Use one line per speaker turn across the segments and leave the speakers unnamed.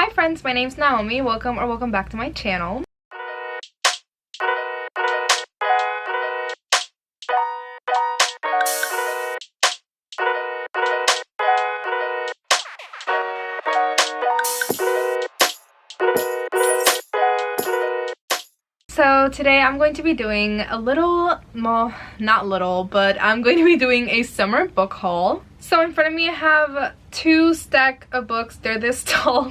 Hi friends, my name's Naomi. Welcome back to my channel. So today I'm going to be doing a little, well, not little, but I'm going to be doing a summer book haul. So in front of me I have two stack of books. They're this tall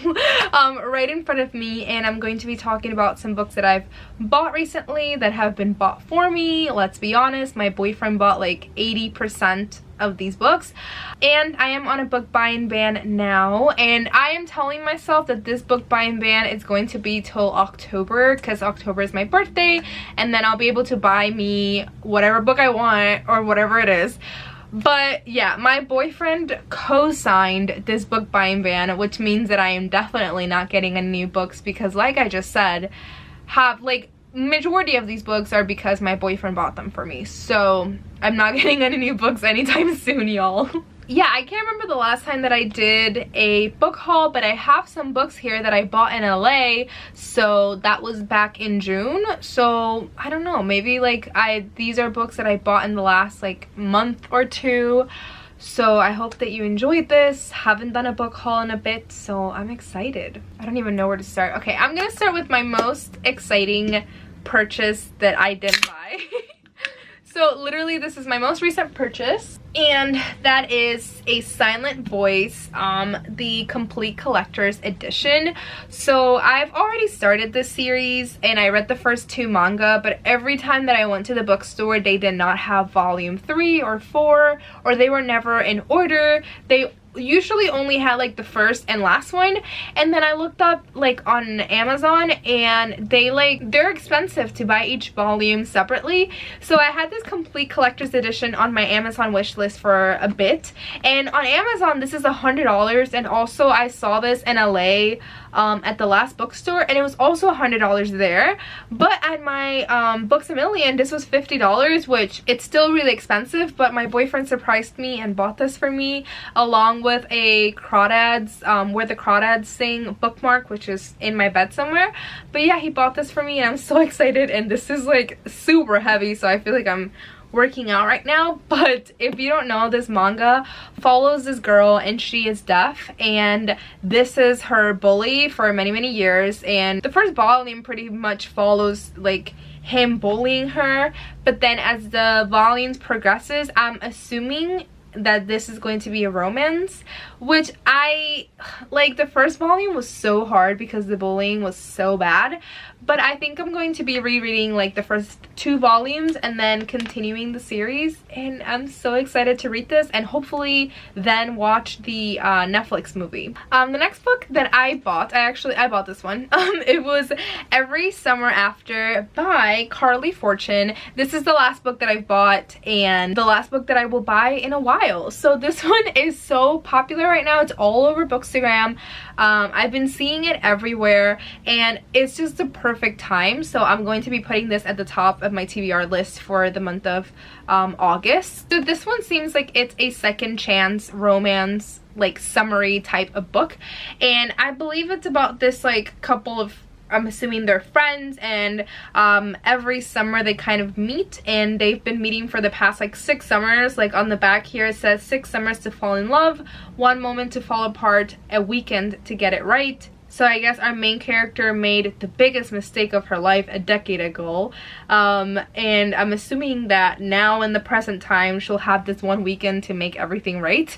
right in front of me, and I'm going to be talking about some books that I've bought recently that have been bought for me. Let's be honest, my boyfriend bought like 80% of these books, and I am on a book buying ban now, and I am telling myself that this book buying ban is going to be till October, because October is my birthday, and then I'll be able to buy me whatever book I want or whatever it is. But yeah, my boyfriend co-signed this book buying ban, which means that I am definitely not getting any new books, because like I just said, majority of these books are because my boyfriend bought them for me. So I'm not getting any new books anytime soon, y'all. Yeah, I can't remember the last time that I did a book haul, but I have some books here that I bought in LA, so that was back in June. So I don't know, maybe like these are books that I bought in the last like month or two. So I hope that you enjoyed this. Haven't done a book haul in a bit, so I'm excited. I don't even know where to start. Okay, I'm gonna start with my most exciting purchase that I did buy. So literally this is my most recent purchase, and that is a Silent Voice, the complete collector's edition. So I've already started this series and I read the first two manga, but every time that I went to the bookstore they did not have volume 3 or 4, or they were never in order. They usually only had like the first and last one, and then I looked up like on Amazon, and they're expensive to buy each volume separately. So I had this complete collector's edition on my Amazon wish list for a bit, and on Amazon this is $100, and also I saw this in LA at the last bookstore, and it was also $100 there. But at my Books A Million this was $50, which it's still really expensive, but my boyfriend surprised me and bought this for me along with a Crawdads Where the Crawdads Sing bookmark, which is in my bed somewhere. But yeah, he bought this for me and I'm so excited, and this is like super heavy, so I feel like I'm working out right now. But if you don't know, this manga follows this girl and she is deaf, and this is her bully for many years, and the first volume pretty much follows like him bullying her, but then as the volumes progresses, I'm assuming that this is going to be a romance, which I like. The first volume was so hard because the bullying was so bad, but I think I'm going to be rereading like the first 2 volumes and then continuing the series, and I'm so excited to read this and hopefully then watch the Netflix movie. The next book that I bought, I bought this one. It was Every Summer After by Carly Fortune. This is the last book that I've bought and the last book that I will buy in a while. So this one is so popular right now. It's all over Bookstagram. I've been seeing it everywhere, and it's just the perfect time. So I'm going to be putting this at the top of my TBR list for the month of August. So this one seems like it's a second chance romance, like summary type of book, and I believe it's about this like couple of, I'm assuming they're friends, and every summer they kind of meet, and they've been meeting for the past like 6 summers. Like on the back here it says 6 summers to fall in love, 1 moment to fall apart, a weekend to get it right. So I guess our main character made the biggest mistake of her life a decade ago, and I'm assuming that now in the present time she'll have this 1 weekend to make everything right.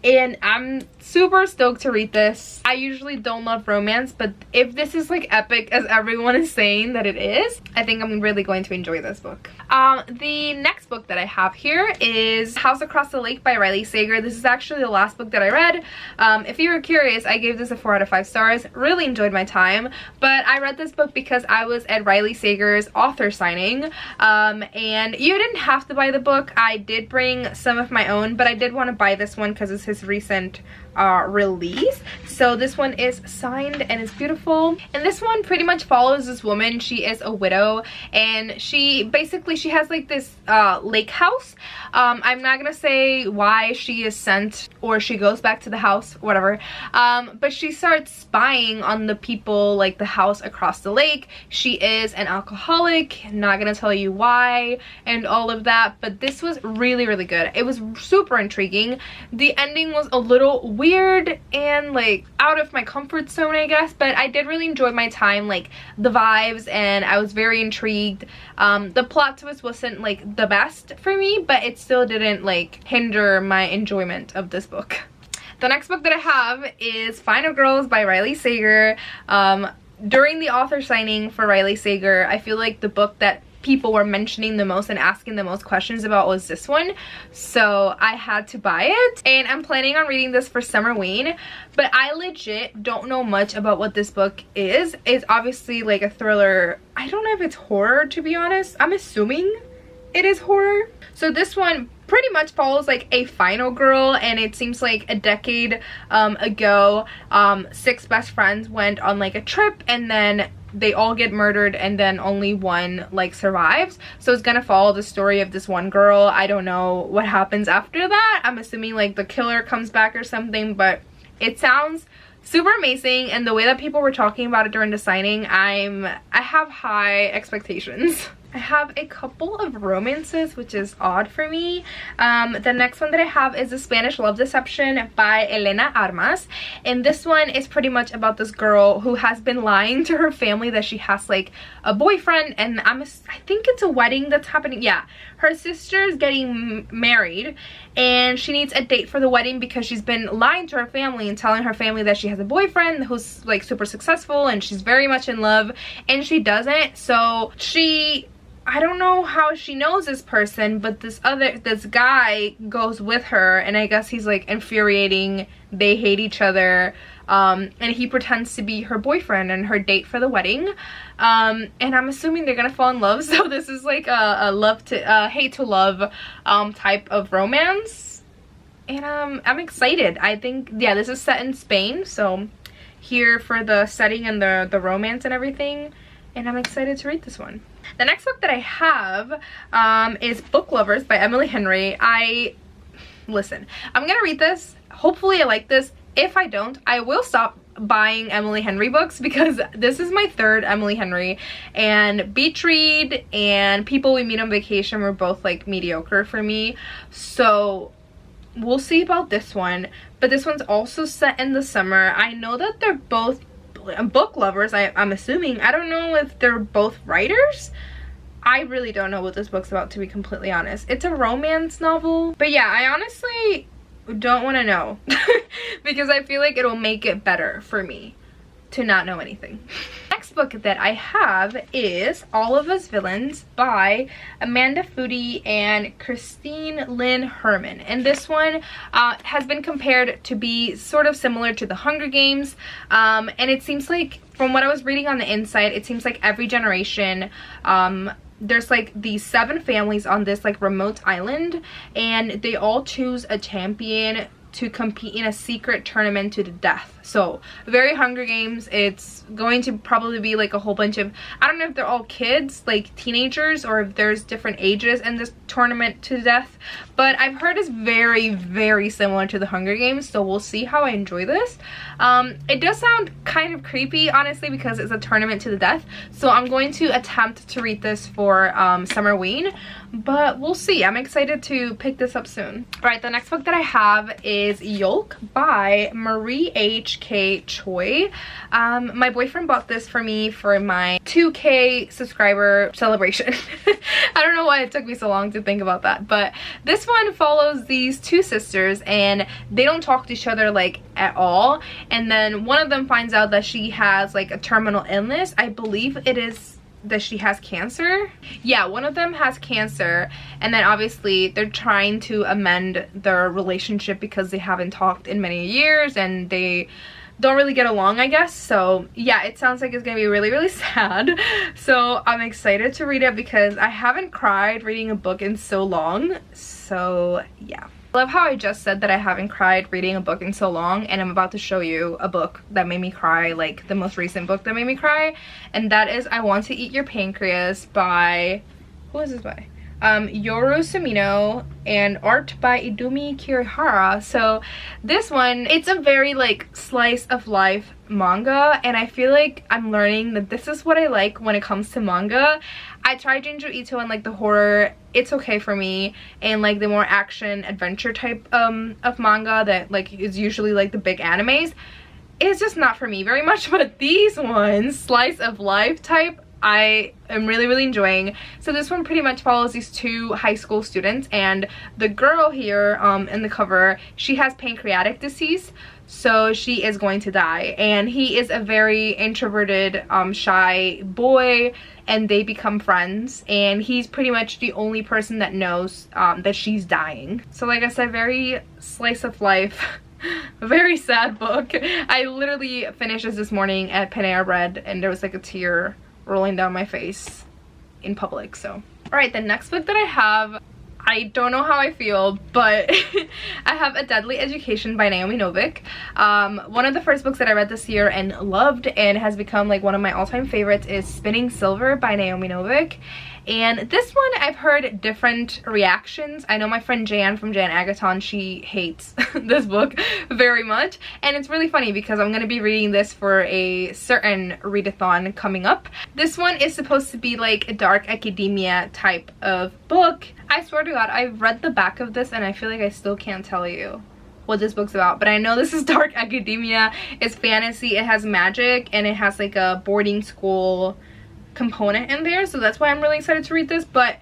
And I'm super stoked to read this. I usually don't love romance, but if this is like epic as everyone is saying that it is, I think I'm really going to enjoy this book. The next book that I have here is House Across the Lake by Riley Sager. This is actually the last book that I read. If you were curious, I gave this a 4 out of 5 stars. Really enjoyed my time, but I read this book because I was at Riley Sager's author signing, and you didn't have to buy the book. I did bring some of my own, but I did want to buy this one because it's his his recent release. So this one is signed and it's beautiful, and this one pretty much follows this woman. She is a widow, and she has like this lake house. I'm not gonna say why she is sent or she goes back to the house, whatever, but she starts spying on the people, like the house across the lake. She is an alcoholic, not gonna tell you why and all of that, but this was really, really good. It was super intriguing. The ending was a little weird and like out of my comfort zone, I guess, but I did really enjoy my time, like the vibes, and I was very intrigued. The plot twist wasn't like the best for me, but it still didn't like hinder my enjoyment of this book. The next book that I have is Final Girls by Riley Sager. During the author signing for Riley Sager, I feel like the book that people were mentioning the most and asking the most questions about was this one, so I had to buy it, and I'm planning on reading this for Summerween. But I legit don't know much about what this book is. It's obviously like a thriller. I don't know if it's horror, to be honest. I'm assuming it is horror. So this one pretty much follows like a final girl, and it seems like a decade ago 6 best friends went on like a trip, and then they all get murdered, and then only one like survives. So it's gonna follow the story of this one girl. I don't know what happens after that. I'm assuming like the killer comes back or something, but it sounds super amazing, and the way that people were talking about it during the signing, I have high expectations. I have a couple of romances, which is odd for me. The next one that I have is The Spanish Love Deception by Elena Armas, and this one is pretty much about this girl who has been lying to her family that she has like a boyfriend, and I think it's a wedding that's happening. Yeah, her sister's getting married, and she needs a date for the wedding because she's been lying to her family and telling her family that she has a boyfriend who's like super successful and she's very much in love, and she doesn't. So I don't know how she knows this person, but this guy goes with her, and I guess he's like infuriating. They hate each other, and he pretends to be her boyfriend and her date for the wedding, and I'm assuming they're gonna fall in love. So this is like a hate to love type of romance, and I'm excited. I think, yeah, this is set in Spain, so here for the setting and the romance and everything, and I'm excited to read this one. The next book that I have is Book Lovers by Emily Henry. Listen, I'm gonna read this. Hopefully I like this. If I don't, I will stop buying Emily Henry books, because this is my 3rd Emily Henry, and Beach Read and People We Meet on Vacation were both like mediocre for me. So we'll see about this one, but this one's also set in the summer. I know that they're both book lovers, I'm assuming. I don't know if they're both writers. I really don't know what this book's about, to be completely honest. It's a romance novel, but yeah, I honestly don't want to know because I feel like it'll make it better for me to not know anything. Next book that I have is All of Us Villains by Amanda Foody and Christine Lynn Herman, and this one has been compared to be sort of similar to The Hunger Games, and it seems like, from what I was reading on the inside, it seems like every generation there's like these 7 families on this like remote island, and they all choose a champion to compete in a secret tournament to the death. So very Hunger Games. It's going to probably be like a whole bunch of, I don't know if they're all kids, like teenagers, or if there's different ages in this tournament to death, but I've heard it's very, very similar to the Hunger Games, so we'll see how I enjoy this. It does sound kind of creepy, honestly, because it's a tournament to the death, so I'm going to attempt to read this for Summerween, but we'll see. I'm excited to pick this up soon. All right, the next book that I have is Yolk by Marie H.K. Choi. My boyfriend bought this for me for my 2K subscriber celebration. I don't know why it took me so long to think about that, but this one follows these 2 sisters, and they don't talk to each other like at all, and then one of them finds out that she has like a terminal illness. I believe it is that she has cancer. Yeah, one of them has cancer, and then obviously they're trying to amend their relationship because they haven't talked in many years and they don't really get along, I guess. So yeah, it sounds like it's gonna be really, really sad. So I'm excited to read it because I haven't cried reading a book in so long. So yeah. I love how I just said that I haven't cried reading a book in so long, and I'm about to show you a book that made me cry, like the most recent book that made me cry, and that is I Want to Eat Your Pancreas by, who is this by? Yoru Sumino, and art by Idumi Kirihara. So this one, it's a very like slice of life manga, and I feel like I'm learning that this is what I like when it comes to manga. I tried Junjo Ito and like the horror, it's okay for me, and like the more action adventure type of manga that like is usually like the big animes, it's just not for me very much. But these ones, slice of life type, I am really enjoying. So this one pretty much follows these two high school students, and the girl here in the cover, she has pancreatic disease, so she is going to die, and he is a very introverted shy boy, and they become friends, and he's pretty much the only person that knows that she's dying. So like I said, very slice of life. Very sad book. I literally finished this morning at Panera Bread, and there was like a tear rolling down my face in public. So all right, the next book that I have, I don't know how I feel, but I have A Deadly Education by Naomi Novik. One of the first books that I read this year and loved and has become like one of my all-time favorites is Spinning Silver by Naomi Novik. And this one, I've heard different reactions. I know my friend Jan from Jan Agaton, she hates this book very much. And it's really funny because I'm going to be reading this for a certain readathon coming up. This one is supposed to be like a dark academia type of book. I swear to God, I've read the back of this and I feel like I still can't tell you what this book's about, but I know this is dark academia. It's fantasy, it has magic, and it has like a boarding school component in there, so that's why I'm really excited to read this. But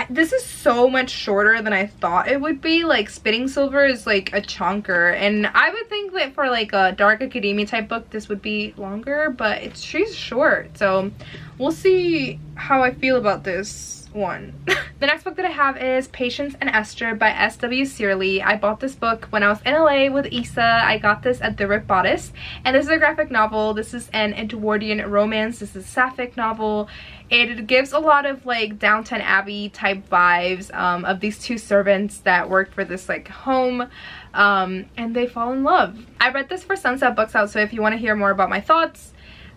this is so much shorter than I thought it would be. Like Spinning Silver is like a chunker, and I would think that for like a dark academia type book this would be longer, but she's short, so we'll see how I feel about this one. The next book that I have is Patience and Esther by S.W. Searle. I bought this book when I was in LA with Issa. I got this at the Rip Bodice, and this is a graphic novel. This is an Edwardian romance. This is a sapphic novel. It gives a lot of like Downton Abbey type vibes of these two servants that work for this like home, and they fall in love. I read this for Sunset Books Out, so if you want to hear more about my thoughts,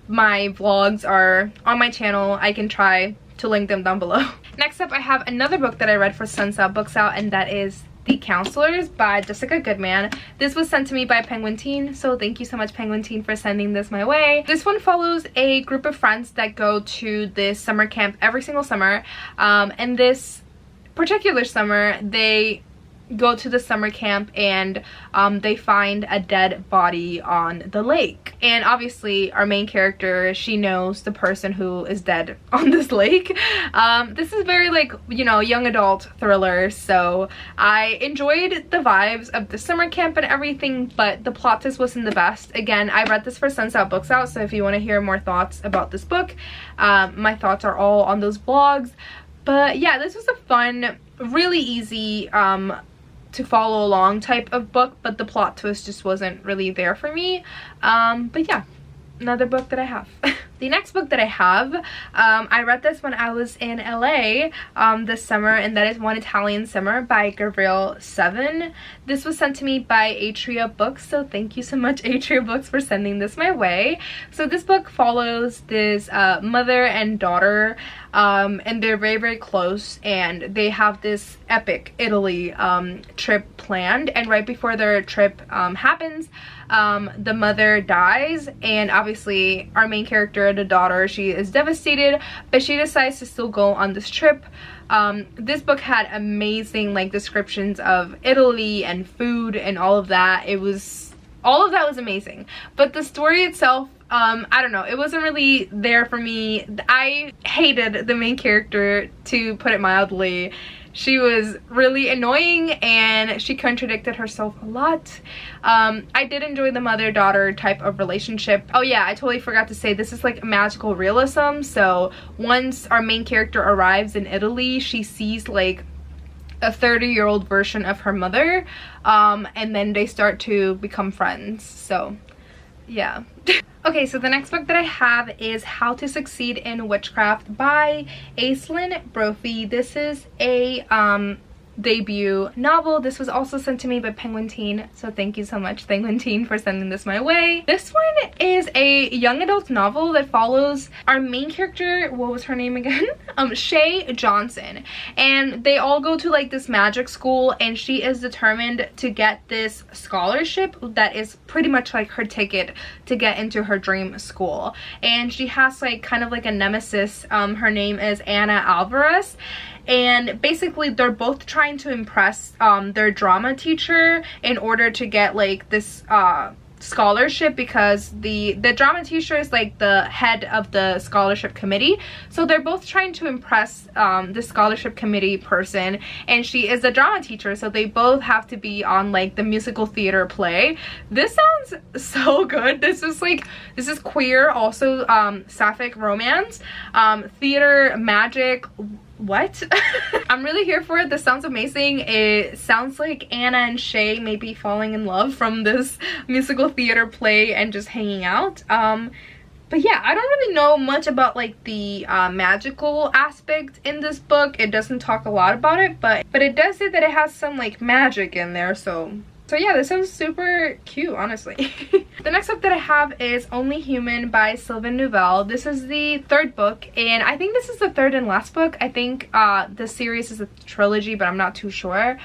my vlogs are on my channel. I can try to link them down below. Next up, I have another book that I read for Sunset Books Out, and that is The Counselors by Jessica Goodman. This was sent to me by Penguin Teen, so thank you so much, Penguin Teen, for sending this my way. This one follows a group of friends that go to this summer camp every single summer, and this particular summer they go to the summer camp and they find a dead body on the lake, and obviously our main character, she knows the person who is dead on this lake. This is very like, you know, young adult thriller, so I enjoyed the vibes of the summer camp and everything, but the plot twist wasn't the best. Again, I read this for Sunset Books Out, so if you want to hear more thoughts about this book, my thoughts are all on those blogs. But yeah, this was a fun, really easy to follow along type of book, but the plot twist just wasn't really there for me. But yeah, another book that I have. The next book that I have, I read this when I was in LA this summer, and that is One Italian Summer by Gabrielle Seven. This was sent to me by Atria Books, so thank you so much, Atria Books, for sending this my way. So this book follows this mother and daughter, and they're very close, and they have this epic Italy trip planned, and right before their trip happens, the mother dies, and obviously our main character, the daughter, she is devastated, but she decides to still go on this trip. This book had amazing like descriptions of Italy and food and all of that. All of that was amazing, but the story itself, I don't know, it wasn't really there for me. I hated the main character, to put it mildly. She was really annoying and she contradicted herself a lot. I did enjoy the mother-daughter type of relationship. Oh yeah, I totally forgot to say, this is like magical realism. So once our main character arrives in Italy, she sees like a 30-year-old version of her mother, and then they start to become friends. So yeah. Okay, so the next book that I have is How to Succeed in Witchcraft by Aislinn Brophy. This is a debut novel. This was also sent to me by Penguin Teen, so thank you so much, Penguin Teen, for sending this my way. This one is a young adult novel that follows our main character, what was her name again? Shay Johnson, and they all go to like this magic school, and she is determined to get this scholarship that is pretty much like her ticket to get into her dream school. And she has like kind of like a nemesis. Her name is Anna Alvarez, and basically they're both trying to impress their drama teacher in order to get like this scholarship, because the drama teacher is like the head of the scholarship committee. So they're both trying to impress the scholarship committee person, and she is a drama teacher, so they both have to be on like the musical theater play. This sounds so good. This is queer, also sapphic romance, theater, magic. What? I'm really here for it. This sounds amazing. It sounds like Anna and Shay may be falling in love from this musical theater play and just hanging out. But yeah, I don't really know much about like the magical aspect in this book. It doesn't talk a lot about it, but it does say that it has some like magic in there, so yeah, this sounds super cute, honestly. The next book that I have is Only Human by Sylvain Neuvel. This is the third book, and I think this is the third and last book. I think the series is a trilogy, but I'm not too sure.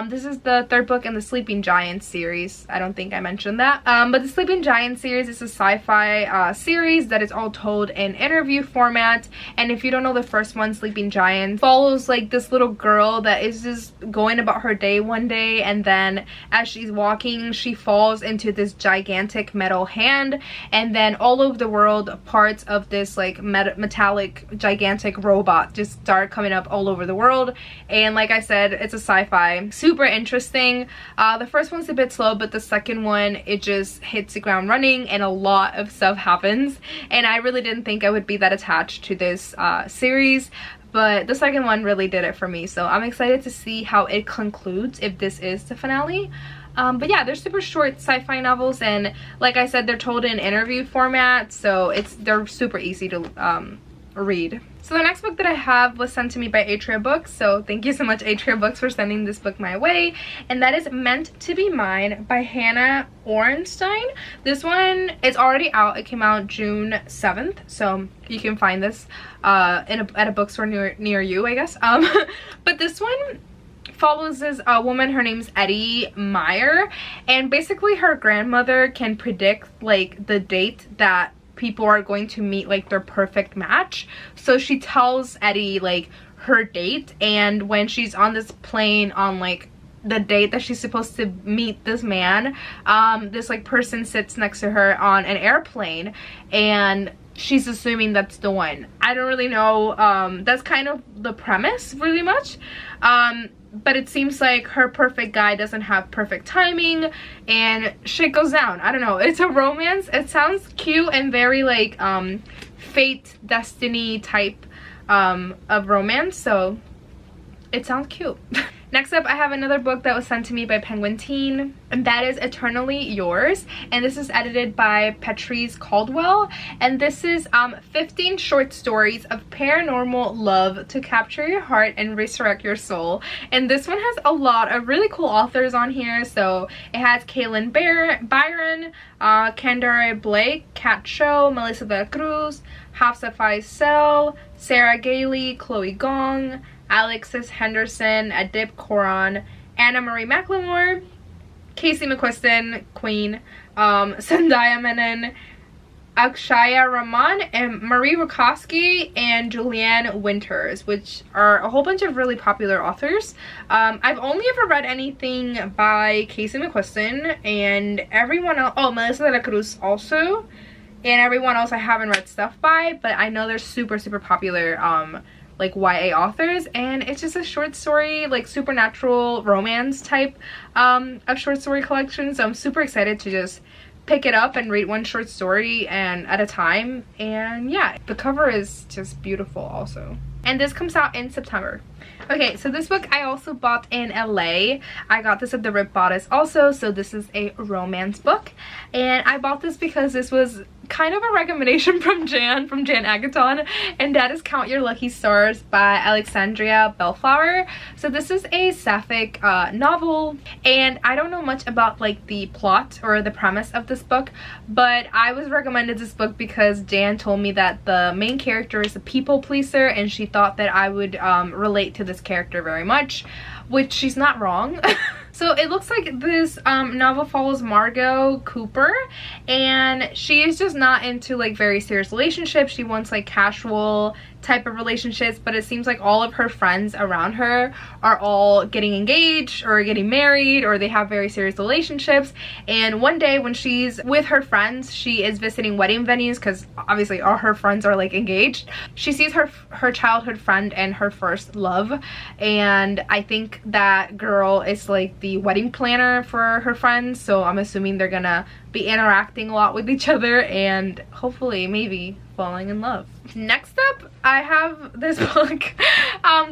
This is the third book in the Sleeping Giants series. I don't think I mentioned that. But the Sleeping Giants series is a sci-fi series that is all told in interview format. And if you don't know the first one, Sleeping Giants follows like this little girl that is just going about her day one day, and then as she's walking, she falls into this gigantic metal hand, and then all over the world parts of this like metallic gigantic robot just start coming up all over the world. And like I said, it's a sci-fi, super interesting. The first one's a bit slow, but the second one, it just hits the ground running and a lot of stuff happens, and I really didn't think I would be that attached to this series, but the second one really did it for me. So I'm excited to see how it concludes, if this is the finale. But yeah, they're super short sci-fi novels, and like I said, they're told in interview format, so they're super easy to read. So the next book that I have was sent to me by Atria Books, so thank you so much, Atria Books, for sending this book my way, and that is Meant to Be Mine by Hannah Orenstein. This one is already out. It came out June 7th, so you can find this at a bookstore near you, I guess. But this one follows this woman. Her name's Eddie Meyer, and basically her grandmother can predict like the date that people are going to meet like their perfect match. So she tells Eddie like her date, and when she's on this plane on like the date that she's supposed to meet this man, this like person sits next to her on an airplane, and she's assuming that's the one. I don't really know. That's kind of the premise really much. But it seems like her perfect guy doesn't have perfect timing, and shit goes down. I don't know. It's a romance. It sounds cute and very like fate, destiny type of romance, so it sounds cute. Next up, I have another book that was sent to me by Penguin Teen, and that is Eternally Yours, and this is edited by Patrice Caldwell, and this is 15 short stories of paranormal love to capture your heart and resurrect your soul. And this one has a lot of really cool authors on here. So it has Kaylin Byron, Kendare Blake, Kat Cho, Melissa de la Cruz, Hafsa Faisal, Sarah Gailey, Chloe Gong, Alexis Henderson, Adib Koran, Anna Marie McLemore, Casey McQuiston, Queen, Zendaya Menon, Akshaya Rahman, and Marie Rutkowski, and Julianne Winters, which are a whole bunch of really popular authors. I've only ever read anything by Casey McQuiston, and everyone else, oh, Melissa de la Cruz also, and everyone else I haven't read stuff by, but I know they're super popular like YA authors, and it's just a short story, like supernatural romance type of short story collection. So I'm super excited to just pick it up and read one short story and at a time. And yeah, the cover is just beautiful also. And this comes out in September. Okay, so this book I also bought in LA. I got this at the Rip Bodice also, so this is a romance book. And I bought this because this was kind of a recommendation from Jan Agaton, and that is Count Your Lucky Stars by Alexandria Bellflower. So this is a sapphic novel, and I don't know much about like the plot or the premise of this book, but I was recommended this book because Jan told me that the main character is a people pleaser, and she thought that I would relate to this character very much, which she's not wrong. So it looks like this novel follows Margot Cooper, and she is just not into like very serious relationships. She wants like casual type of relationships, but it seems like all of her friends around her are all getting engaged or getting married, or they have very serious relationships. And one day when she's with her friends, she is visiting wedding venues because obviously all her friends are like engaged. She sees her childhood friend and her first love, and I think that girl is like the wedding planner for her friends, so I'm assuming they're gonna be interacting a lot with each other and hopefully maybe falling in love. Next up, I have this book.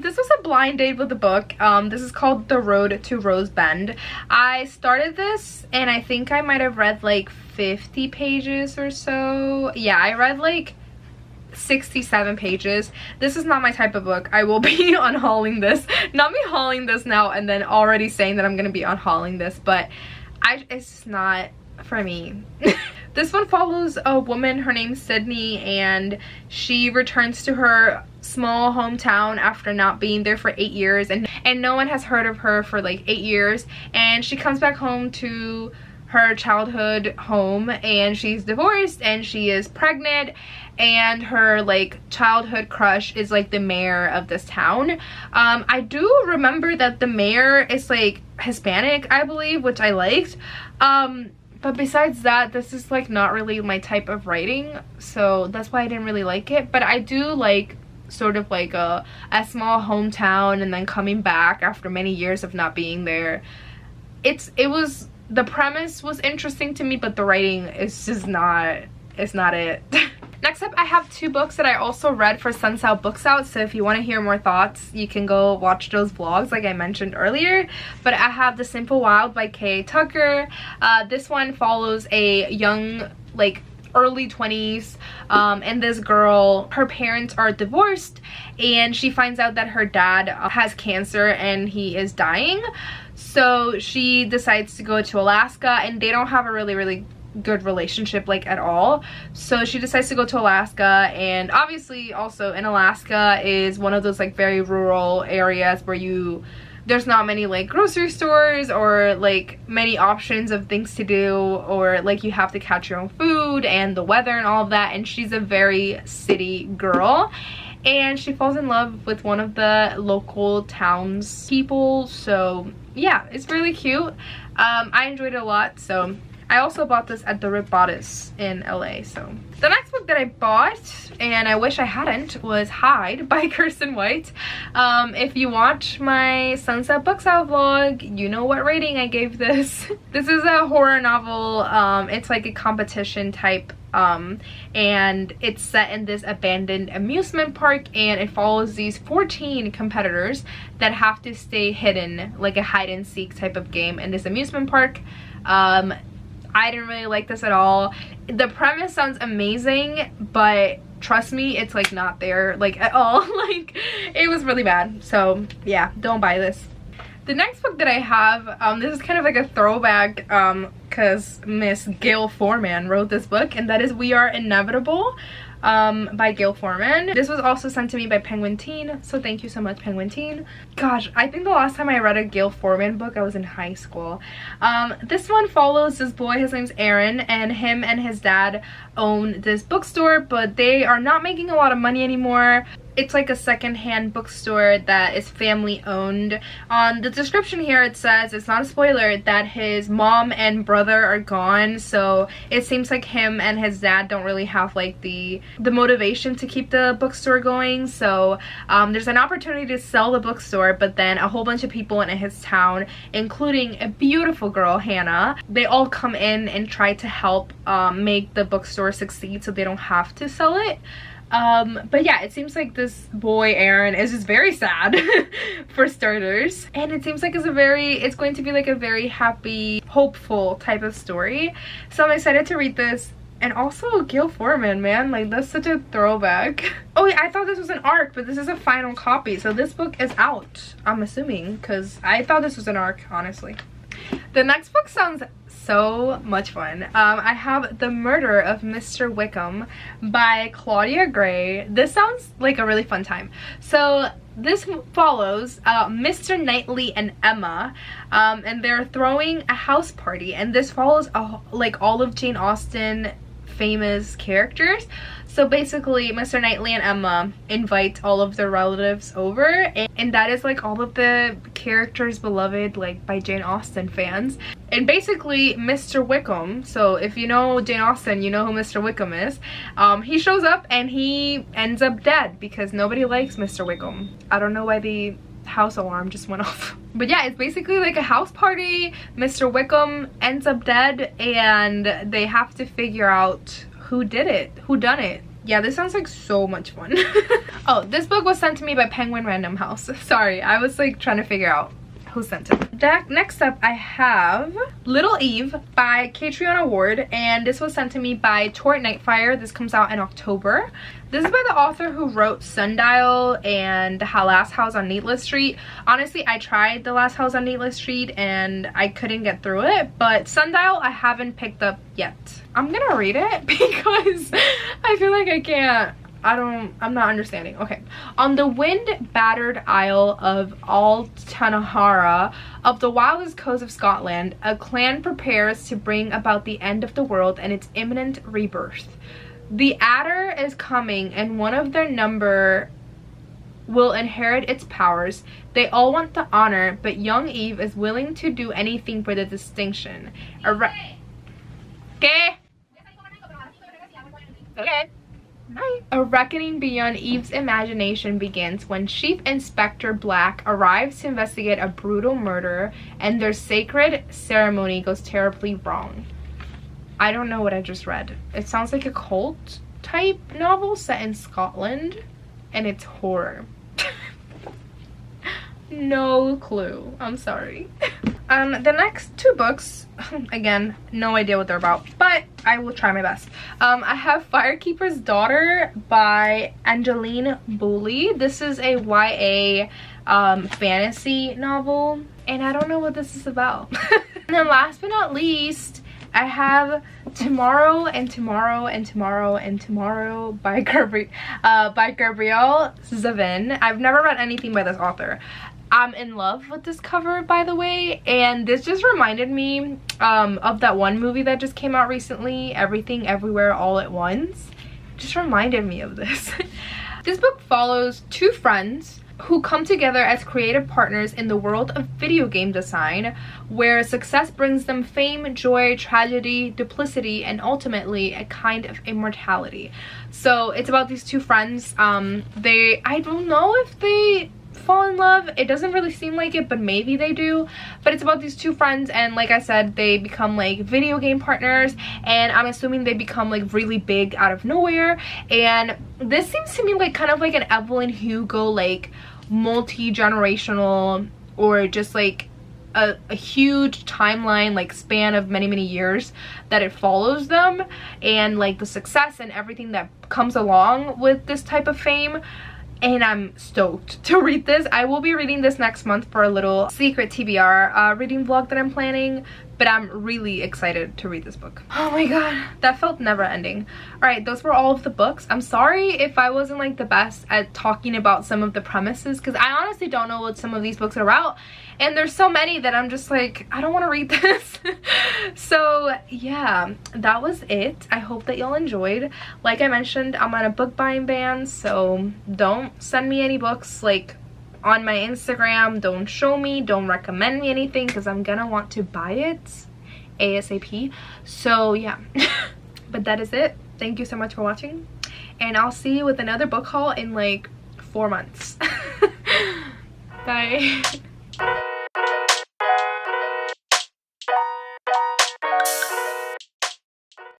This was a blind date with the book. This is called The Road to Rose Bend. I started this and I think I might have read like 50 pages or so. Yeah, I read like 67 pages. This is not my type of book. I will be unhauling this. Not me hauling this now and then already saying that I'm gonna be unhauling this, but it's not for me. This one follows a woman, her name's Sydney, and she returns to her small hometown after not being there for 8 years, and no one has heard of her for like 8 years, and she comes back home to her childhood home, and she's divorced and she is pregnant, and her like childhood crush is like the mayor of this town. I do remember that the mayor is like Hispanic, I believe, which I liked. But besides that, this is like not really my type of writing, so that's why I didn't really like it. But I do like sort of like a small hometown and then coming back after many years of not being there. The premise was interesting to me, but the writing is just not, it's not it. Next up, I have 2 books that I also read for Suns Out Books Out, so if you want to hear more thoughts, you can go watch those vlogs like I mentioned earlier. But I have The Simple Wild by K. Tucker. This one follows a young, like early 20s, and this girl, her parents are divorced, and she finds out that her dad has cancer and he is dying. So she decides to go to Alaska, and they don't have a really good relationship like at all. So she decides to go to Alaska, and obviously also in Alaska is one of those like very rural areas where there's not many like grocery stores or like many options of things to do, or like you have to catch your own food and the weather and all of that. And she's a very city girl, and she falls in love with one of the local townspeople. So yeah, it's really cute. I enjoyed it a lot. So I also bought this at the Rip Bodice in LA. So the next book that I bought, and I wish I hadn't, was Hide by Kirsten White. If you watch my Sunset Books Out vlog, you know what rating I gave this. This is a horror novel. It's like a competition type, and it's set in this abandoned amusement park, and it follows these 14 competitors that have to stay hidden, like a hide and seek type of game in this amusement park. I didn't really like this at all. The premise sounds amazing, but trust me, it's like not there like at all. Like it was really bad. So yeah, don't buy this. The next book that I have, this is kind of like a throwback because Miss Gail Foreman wrote this book, and that is We Are Inevitable by Gail Foreman. This was also sent to me by Penguin Teen, so thank you so much, Penguin Teen. Gosh, I think the last time I read a Gail Foreman book, I was in high school. This one follows this boy, his name's Aaron, and him and his dad own this bookstore, but they are not making a lot of money anymore. It's like a second-hand bookstore that is family owned. On the description here it says, it's not a spoiler, that his mom and brother are gone, so it seems like him and his dad don't really have like the motivation to keep the bookstore going. So there's an opportunity to sell the bookstore, but then a whole bunch of people in his town, including a beautiful girl, Hannah, they all come in and try to help make the bookstore succeed so they don't have to sell it. But yeah, it seems like this boy Aaron is just very sad for starters, and it seems like it's going to be like a very happy, hopeful type of story. So I'm excited to read this. And also Gail Foreman, man, like that's such a throwback. Oh yeah, I thought this was an ARC, but this is a final copy, so this book is out, I'm assuming, because I thought this was an ARC, honestly. The next book sounds so much fun. I have The Murder of Mr. Wickham by Claudia Gray. This sounds like a really fun time. So this follows Mr. Knightley and Emma, and they're throwing a house party, and this follows like all of Jane Austen famous characters. So basically Mr. Knightley and Emma invite all of their relatives over, and that is like all of the characters beloved like by Jane Austen fans. And basically Mr. Wickham, so if you know Jane Austen, you know who Mr. Wickham is. He shows up and he ends up dead because nobody likes Mr. Wickham. I don't know why the house alarm just went off. But yeah, it's basically like a house party. Mr. Wickham ends up dead and they have to figure out who did it, who done it. Yeah, this sounds like so much fun. Oh, this book was sent to me by Penguin Random House. Sorry, I was like trying to figure out who sent it. Next up, I have Little Eve by Catriona Ward, and this was sent to me by Tort Nightfire. This comes out in October. This is by the author who wrote Sundial and The Last House on Needless Street. Honestly, I tried The Last House on Needless Street and I couldn't get through it, but Sundial I haven't picked up yet. I'm gonna read it because I feel like I can't. I'm not understanding. Okay. On the wind-battered isle of Altanahara, of the wildest coast of Scotland, a clan prepares to bring about the end of the world and its imminent rebirth. The adder is coming, and one of their number will inherit its powers. They all want the honor, but young Eve is willing to do anything for the distinction. Okay. A reckoning beyond Eve's imagination begins when Chief Inspector Black arrives to investigate a brutal murder, and their sacred ceremony goes terribly wrong. I don't know what I just read. It sounds like a cult type novel set in Scotland, and it's horror. No clue. I'm sorry. The next two books, again, no idea what they're about, but I will try my best. I have Firekeeper's Daughter by Angeline Boulley. This is a YA fantasy novel, and I don't know what this is about. And then last but not least, I have Tomorrow and Tomorrow and Tomorrow and Tomorrow by Gabrielle Zevin. I've never read anything by this author. I'm in love with this cover, by the way, and this just reminded me of that one movie that just came out recently, Everything Everywhere All at Once. Just reminded me of this. This book follows two friends who come together as creative partners in the world of video game design, where success brings them fame, joy, tragedy, duplicity, and ultimately a kind of immortality. So it's about these two friends. I don't know if they fall in love. It doesn't really seem like it, but maybe they do. But it's about these two friends, and like I said, they become like video game partners, and I'm assuming they become like really big out of nowhere. And this seems to me like kind of like an Evelyn Hugo, like multi-generational, or just like a huge timeline, like span of many years that it follows them, and like the success and everything that comes along with this type of fame. And I'm stoked to read this. I will be reading this next month for a little secret TBR reading vlog that I'm planning, but I'm really excited to read this book. Oh my god, that felt never ending. All right, those were all of the books. I'm sorry if I wasn't like the best at talking about some of the premises, because I honestly don't know what some of these books are about, and there's so many that I'm just like, I don't want to read this. So yeah, that was it. I hope that y'all enjoyed. Like I mentioned, I'm on a book buying ban, so don't send me any books like on my Instagram. Don't show me, don't recommend me anything, because I'm gonna want to buy it ASAP. So yeah. But that is it. Thank you so much for watching, and I'll see you with another book haul in like 4 months. Bye.